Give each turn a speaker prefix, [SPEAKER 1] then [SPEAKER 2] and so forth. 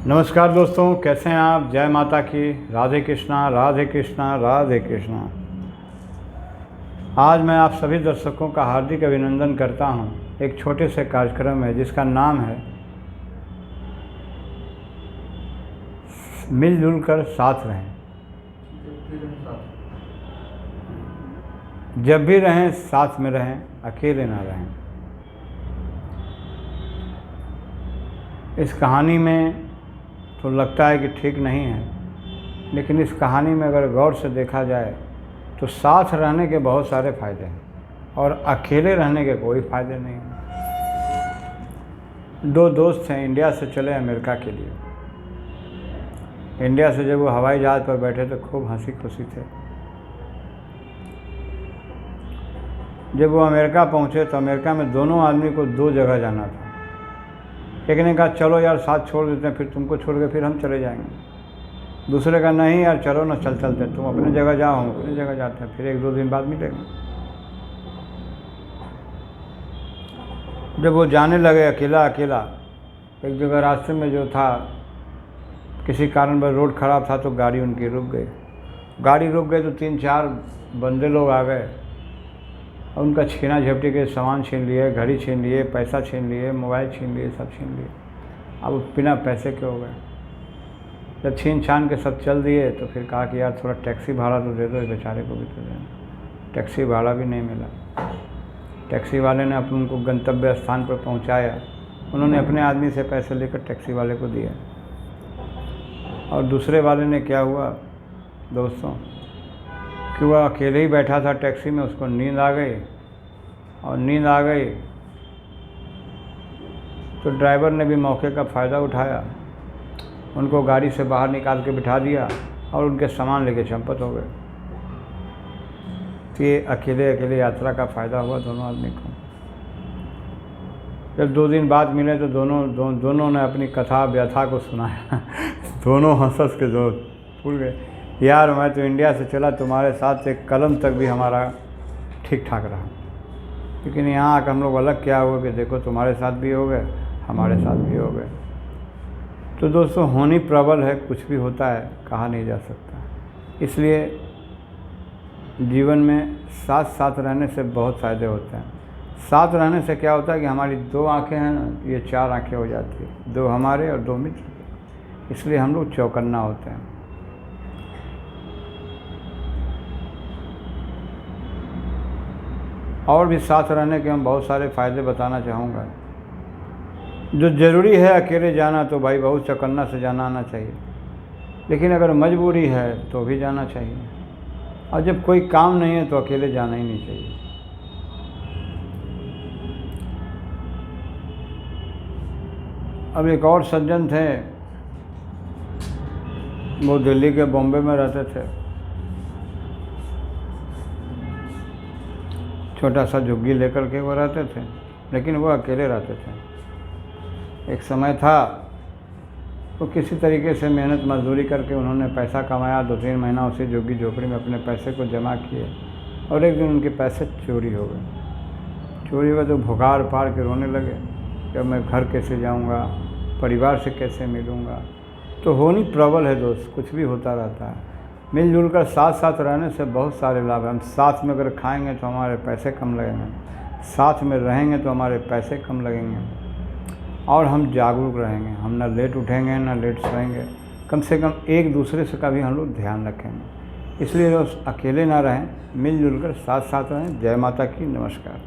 [SPEAKER 1] नमस्कार दोस्तों, कैसे हैं आप। जय माता की। राधे कृष्णा राधे कृष्णा राधे कृष्णा। आज मैं आप सभी दर्शकों का हार्दिक अभिनंदन करता हूं एक छोटे से कार्यक्रम है जिसका नाम है मिलजुल कर साथ रहें। जब भी रहें साथ में रहें, अकेले ना रहें। इस कहानी में तो लगता है कि ठीक नहीं है, लेकिन इस कहानी में अगर गौर से देखा जाए तो साथ रहने के बहुत सारे फ़ायदे हैं और अकेले रहने के कोई फ़ायदे नहीं हैं। दो दोस्त हैं, इंडिया से चले अमेरिका के लिए। इंडिया से जब वो हवाई जहाज़ पर बैठे तो खूब हंसी खुशी थे। जब वो अमेरिका पहुंचे तो अमेरिका में दोनों आदमी को दो जगह जाना था। एक ने कहा चलो यार साथ छोड़ देते हैं, फिर तुमको छोड़ के फिर हम चले जाएंगे। दूसरे का नहीं यार चलो ना, चलते तुम अपनी जगह जाओ, हम अपनी जगह जाते हैं, फिर एक दो दिन बाद मिलेंगे। जब वो जाने लगे अकेला अकेला, एक जगह रास्ते में जो था किसी कारण पर रोड ख़राब था तो गाड़ी उनकी रुक गई। गाड़ी रुक गई तो 3-4 बंदे लोग आ गए और उनका छीना झपटी के सामान छीन लिए, घड़ी छीन लिए, पैसा छीन लिए, मोबाइल छीन लिए, सब छीन लिए। अब बिना पैसे के हो गए। जब छीन छान के सब चल दिए तो फिर कहा कि यार थोड़ा टैक्सी भाड़ा तो दे दो, इस बेचारे को भी तो देना। टैक्सी भाड़ा भी नहीं मिला। टैक्सी वाले ने अपन उनको गंतव्य स्थान पर पहुंचाया। उन्होंने अपने आदमी से पैसे लेकर टैक्सी वाले को दिए। और दूसरे वाले ने क्या हुआ दोस्तों कि वह अकेले ही बैठा था टैक्सी में, उसको नींद आ गई। और नींद आ गई तो ड्राइवर ने भी मौके का फ़ायदा उठाया, उनको गाड़ी से बाहर निकाल के बिठा दिया और उनके सामान लेके चंपत हो गए। तो ये अकेले अकेले यात्रा का फ़ायदा हुआ दोनों आदमी को। जब 2 दिन बाद मिले तो दोनों ने अपनी कथा व्यथा को सुनाया। दोनों हंस के दो भूल गए, यार मैं तो इंडिया से चला, तुम्हारे साथ एक कलम तक भी हमारा ठीक ठाक रहा, लेकिन यहाँ आकर हम लोग अलग क्या हुआ कि देखो तुम्हारे साथ भी हो गए, हमारे साथ भी हो गए। तो दोस्तों होनी प्रबल है, कुछ भी होता है कहा नहीं जा सकता। इसलिए जीवन में साथ साथ रहने से बहुत फ़ायदे होते हैं। साथ रहने से क्या होता है कि हमारी 2 आँखें हैं ना, ये 4 आँखें हो जाती है, 2 हमारे और 2 मित्र के। इसलिए हम लोग चौकन्ना होते हैं। और भी साथ रहने के हम बहुत सारे फ़ायदे बताना चाहूँगा। जो ज़रूरी है अकेले जाना तो भाई बहुत चौकन्ना से जाना आना चाहिए, लेकिन अगर मजबूरी है तो भी जाना चाहिए। और जब कोई काम नहीं है तो अकेले जाना ही नहीं चाहिए। अब एक और सज्जन थे, वो दिल्ली के बॉम्बे में रहते थे। छोटा सा झुग्गी लेकर के वो रहते थे, लेकिन वो अकेले रहते थे। एक समय था वो किसी तरीके से मेहनत मजदूरी करके उन्होंने पैसा कमाया। 2-3 महीना उसी झुग्गी झोपड़ी में अपने पैसे को जमा किए और एक दिन उनके पैसे चोरी हो गए। चोरी हुए तो भुखार पार के रोने लगे कि अब मैं घर कैसे जाऊंगा, परिवार से कैसे मिलूंगा। तो होनी प्रबल है दोस्त, कुछ भी होता रहता है। मिलजुल कर साथ साथ रहने से बहुत सारे लाभ हैं। हम साथ में अगर खाएंगे तो हमारे पैसे कम लगेंगे, साथ में रहेंगे तो हमारे पैसे कम लगेंगे और हम जागरूक रहेंगे। हम ना लेट उठेंगे ना लेट सोएंगे, कम से कम एक दूसरे से का भी हम लोग ध्यान रखेंगे। इसलिए दोस्त अकेले ना रहें, मिलजुल कर साथ साथ रहें। जय माता की। नमस्कार।